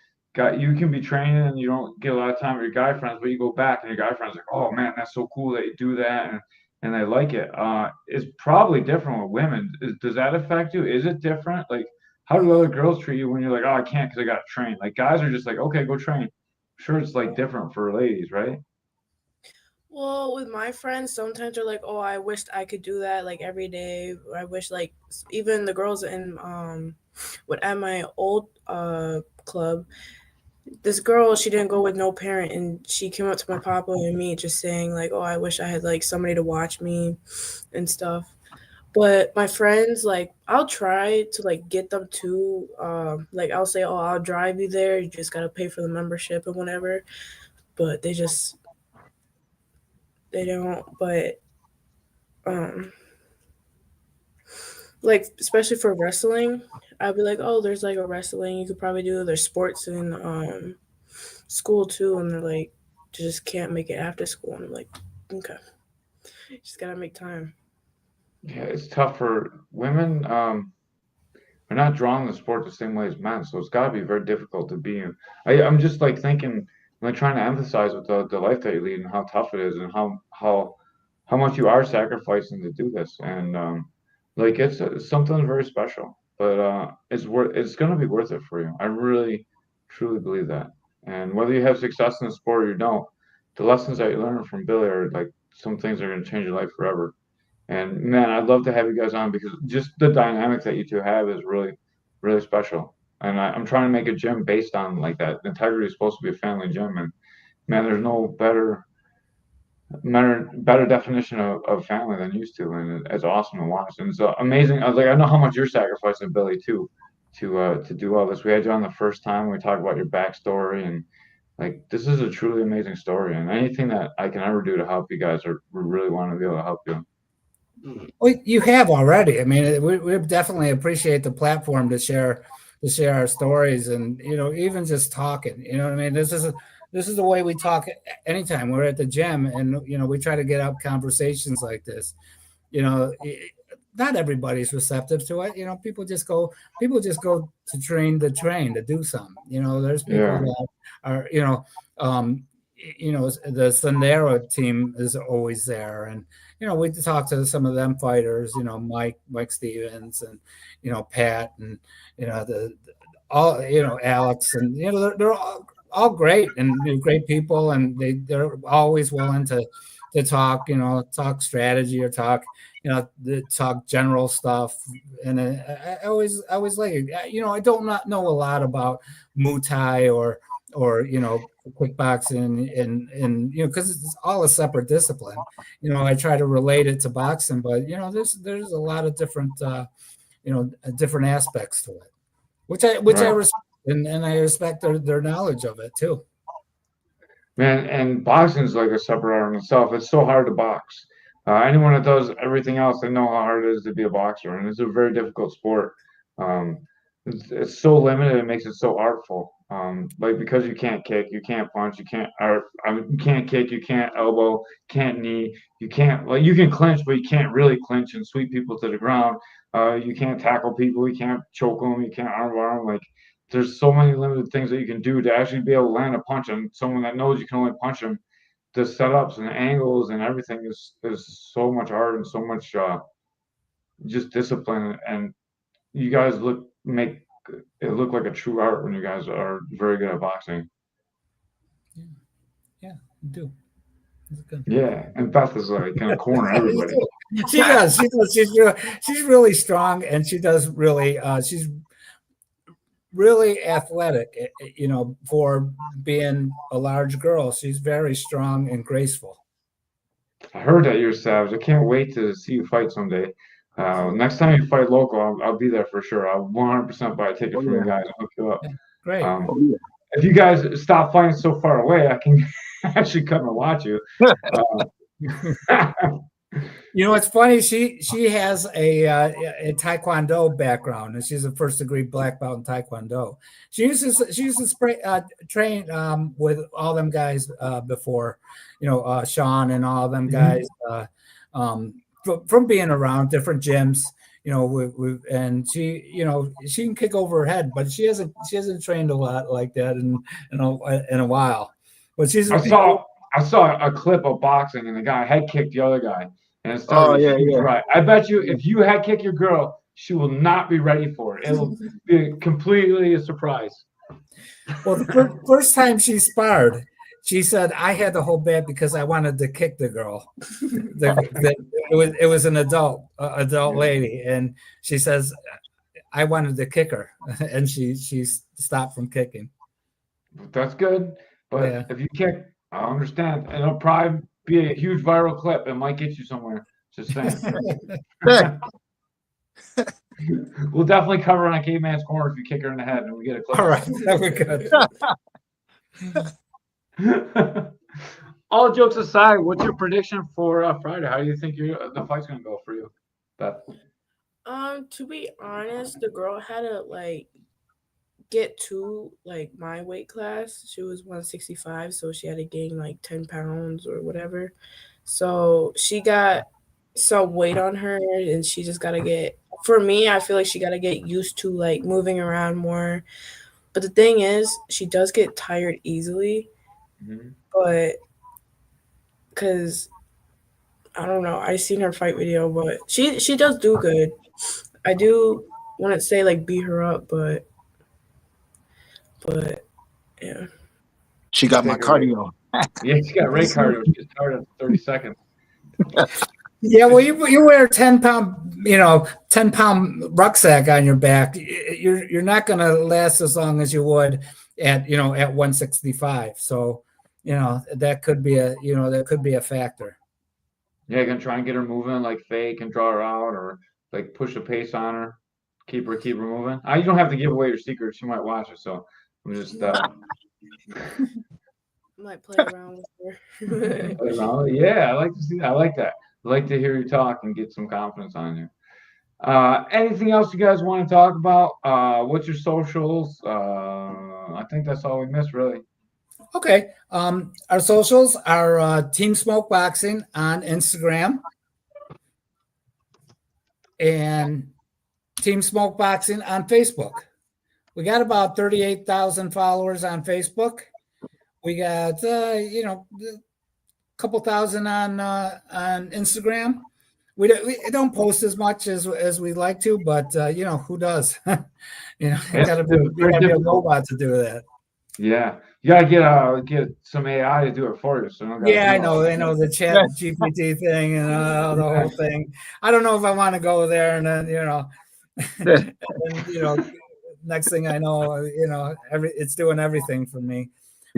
you can be training and you don't get a lot of time with your guy friends, but you go back and your guy friends are like, oh man, that's so cool that you do that, and they like it. It's probably different with women. Does that affect you? Is it different? Like, how do other girls treat you when you're like, oh, I can't because I got to train? Like guys are just like, okay, go train. I'm sure it's like different for ladies, right? Well, with my friends, sometimes they're like, "Oh, I wished I could do that like every day." Or I wish like even the girls in at my old club, this girl, she didn't go with no parent, and she came up to my papa and me just saying like, "Oh, I wish I had like somebody to watch me and stuff." But my friends, like, I'll try to like get them to like I'll say, "Oh, I'll drive you there. You just gotta pay for the membership and whatever." But they don't. But um like especially for wrestling, I'd be like, oh, there's like a wrestling you could probably do. There's sports in school too, and they're like, you just can't make it after school. And I'm like, okay, just gotta make time. Yeah, it's tough for women. Are not drawn to the sport the same way as men, so it's got to be very difficult to be in. I'm just like thinking, like trying to emphasize with the life that you lead and how tough it is and how much you are sacrificing to do this, and like it's something very special. But it's gonna be worth it for you. I really truly believe that. And whether you have success in the sport or you don't, the lessons that you learn from Billy are like some things that are gonna change your life forever. And man, I'd love to have you guys on because just the dynamic that you two have is really, really special. And I'm trying to make a gym based on like that. Integrity is supposed to be a family gym, and man, there's no better definition of family than used to, and it's awesome to watch. And it's amazing. I was like, I know how much you're sacrificing, Billy, too, to do all this. We had you on the first time. We talked about your backstory, and like this is a truly amazing story. And anything that I can ever do to help you guys, or really want to be able to help you. Well, you have already. I mean, we definitely appreciate the platform to share our stories, and even just talking. You know what I mean? This is the way we talk anytime we're at the gym, and we try to get up conversations like this. Not everybody's receptive to it. People just go to train to do something. There's people that are the Sendero team is always there, and we talk to some of them fighters, Mike Stevens, and Pat, and all Alex, and they're all great and great people, and they're always willing to talk, talk strategy or talk talk general stuff. And I always like it. I don't not know a lot about Muay Thai or kickboxing, and because it's all a separate discipline. I try to relate it to boxing, but there's a lot of different different aspects to it, which I respect, and I respect their knowledge of it too. Man, and boxing is like a separate art in itself. It's so hard to box. Anyone that does everything else, they know how hard it is to be a boxer, and it's a very difficult sport. It's so limited, it makes it so artful. Like because you can't kick, you can't punch, you can't kick, you can't elbow, can't knee, you can't like you can clinch, but you can't really clinch and sweep people to the ground. You can't tackle people, you can't choke them, you can't armbar them. Like there's so many limited things that you can do to actually be able to land a punch on someone that knows you can only punch them. The setups and the angles and everything is so much art and so much just discipline. And you guys make it look like a true art when you guys are very good at boxing. Yeah, you do. Good. Yeah, and Beth is like gonna corner everybody. She does. She's really strong, and she does really. She's really athletic. For being a large girl, she's very strong and graceful. I heard that you're savage. I can't wait to see you fight someday. Next time you fight local, I'll be there for sure. I'll 100% buy a ticket from you guys and hook you up. Yeah, great. If you guys stop fighting so far away, I can actually come and watch you. It's funny. She has a Taekwondo background, and she's a first degree black belt in Taekwondo. She used to train with all them guys before, Sean and all them guys from being around different gyms. And she can kick over her head, but she hasn't trained a lot like that in a while. But I saw a clip of boxing, and the guy head kicked the other guy. And it started right. I bet you if you head kick your girl, she will not be ready for it. It'll be completely a surprise. Well, the first time she sparred, she said I had to hold back because I wanted to kick the girl. It was an adult lady, and she says I wanted to kick her, and she stopped from kicking. That's good, but Yeah. if you kick, I understand. And it'll probably be a huge viral clip. It might get you somewhere. Just saying. We'll definitely cover it on Caveman's Corner if you kick her in the head and we get a clip. All right, that would be good. All jokes aside, what's your prediction for Friday? How do you think the fight's gonna go for you, Beth? To be honest, the girl had to get to my weight class. She was 165, so she had to gain 10 pounds or whatever. So she got some weight on her, and she just gotta get. For me, I feel like she gotta get used to moving around more. But the thing is, she does get tired easily. Mm-hmm. But because I don't know, I seen her fight video, but she does do good. I do want to say beat her up, but yeah. She got my cardio. Yeah, she got Ray cardio. She gets tired after 30 seconds. Yeah, well, you wear 10-pound, 10-pound rucksack on your back. You're not going to last as long as you would at 165. So, that could be a factor. Yeah, you're gonna try and get her moving fake and draw her out, or push a pace on her, keep her moving. You don't have to give away your secrets. She might watch it, so I'm just Might play around with her. Yeah, I like to see that. I like that. I like to hear you talk and get some confidence on you. Anything else you guys want to talk about? What's your socials? I think that's all we missed, really. Okay. Our socials are Team Smoke Boxing on Instagram and Team Smoke Boxing on Facebook. We got about 38,000 followers on Facebook. We got a couple thousand on Instagram. We don't post as much as we like to, but who does? You gotta be a robot to do that. Yeah, you gotta get some AI to do it for you. So I know the chat GPT thing and the whole thing. I don't know if I want to go there, and then and, next thing I know, it's doing everything for me.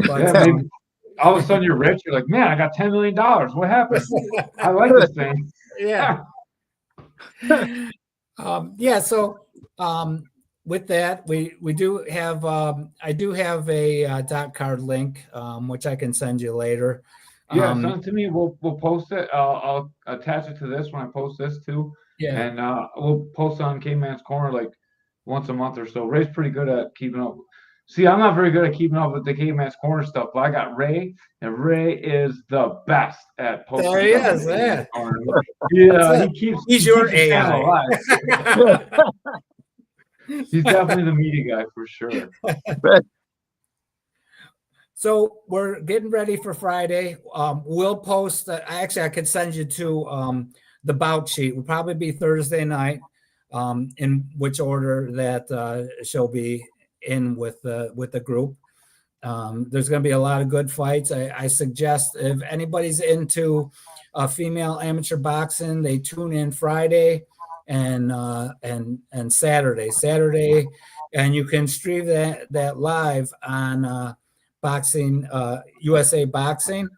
But all of a sudden you're rich. You're like, man, I got $10 million. What happened? I like this thing. Yeah. So with that, we do have I do have a dot card link, which I can send you later. Yeah, send it to me. We'll post it. I'll attach it to this when I post this too. Yeah. And we'll post on Caveman's Corner once a month or so. Ray's pretty good at keeping up. See, I'm not very good at keeping up with the Caveman's Corner stuff, but I got Ray, and Ray is the best at posting. There he is, yeah. Yeah, he's your AI. He's definitely the media guy for sure. So we're getting ready for Friday. We'll post. Actually, I could send you to the bout sheet. Will probably be Thursday night. In which order that she'll be in with the group. There's going to be a lot of good fights. I suggest if anybody's into female amateur boxing, they tune in Friday and Saturday, and you can stream that live on Boxing USA Boxing,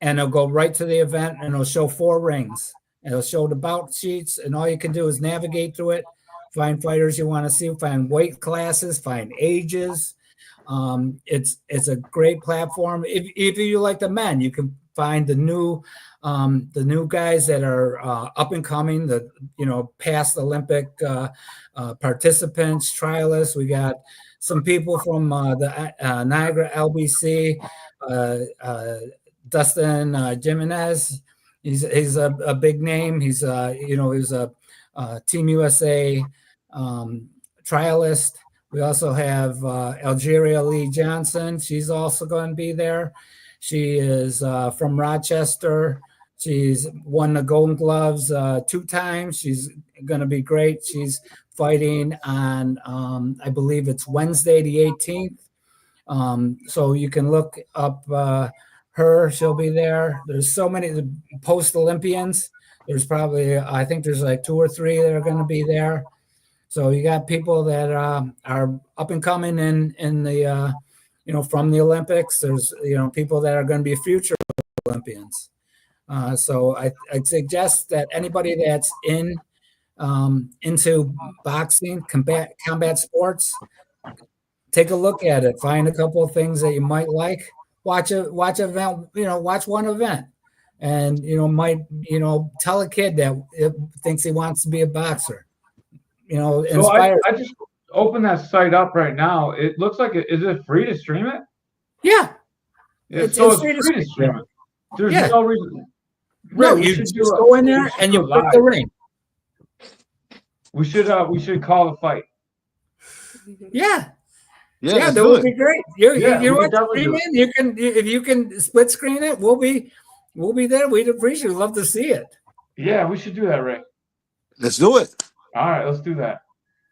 and it'll go right to the event, and it'll show 4 rings. And it'll show the bout sheets, and all you can do is navigate through it, find fighters you want to see, find weight classes, find ages. It's a great platform. If you like the men, you can find the new guys that are up and coming, past Olympic participants, trialists. We got some people from the Niagara LBC, Dustin Jimenez. He's a big name. He's he's a Team USA trialist. We also have Algeria Lee Johnson. She's also going to be there. She is from Rochester. She's won the Golden Gloves 2 times. She's going to be great. She's fighting on, I believe it's Wednesday the 18th. So you can look up her. She'll be there. There's so many post-Olympians. There's probably, I think there's like 2 or 3 that are going to be there. So you got people that are up and coming in the, from the Olympics. There's, people that are going to be future Olympians. So I'd suggest that anybody that's into boxing, combat sports, take a look at it. Find a couple of things that you might like. Watch event. Watch one event, and tell a kid that thinks he wants to be a boxer. Inspire. So I just opened that site up right now. It looks like is it free to stream it? Yeah. It's free to stream it. There's no reason. No, you just go in there and you pick the ring. We should call the fight. Yeah, that would be great. You can if you can split screen it, we'll be there. We'd appreciate it. We'd love to see it. Yeah, we should do that, Ray. Let's do it. All right, let's do that.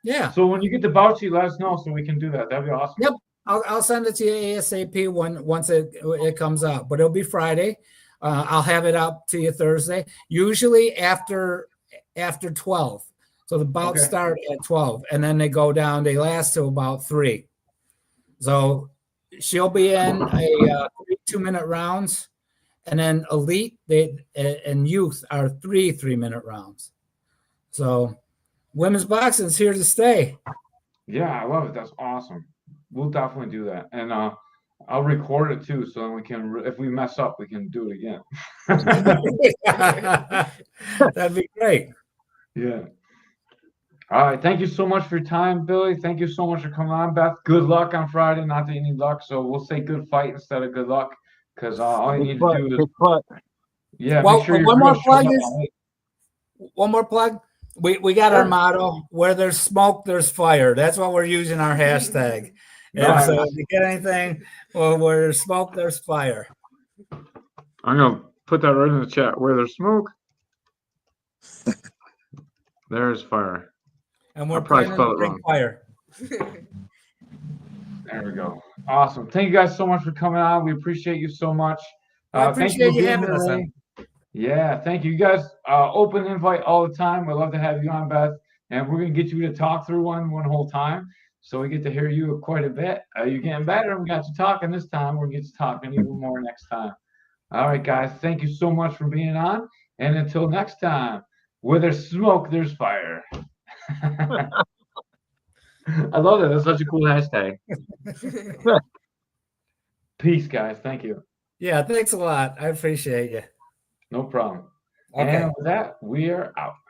Yeah. So when you get the bout sheet, let us know so we can do that. That'd be awesome. Yep. I'll send it to you ASAP once it comes out, but it'll be Friday. I'll have it out to you Thursday, usually after 12. So the bouts start at 12, and then they go down. They last till about 3. So she'll be in a 2-minute rounds, and then elite and youth are 3 3-minute rounds. So women's boxing is here to stay. Yeah, I love it. That's awesome. We'll definitely do that, and I'll record it too, so we can. If we mess up, we can do it again. That'd be great. Yeah. All right. Thank you so much for your time, Billy. Thank you so much for coming on, Beth. Good luck on Friday. Not that you need luck, so we'll say good fight instead of good luck, because all you need to do is. Yeah. Well, make sure one more plug. We got our motto: where there's smoke, there's fire. That's what we're using our hashtag. And so if you get anything, well, where there's smoke, there's fire. I'm gonna put that right in the chat. Where there's smoke, there's fire. And we're planning to bring fire. There we go. Awesome. Thank you guys so much for coming on. We appreciate you so much. I appreciate you having us on. Yeah, thank you. You guys, open invite all the time. We'd love to have you on, Beth. And we're going to get you to talk through one whole time. So we get to hear you quite a bit. You're getting better. We got you talking this time. We'll get you talking even more next time. All right, guys. Thank you so much for being on. And until next time, where there's smoke, there's fire. I love that. That's such a cool hashtag. Peace, guys. Thank you. Yeah, thanks a lot. I appreciate you. No problem. Okay. And with that, we are out.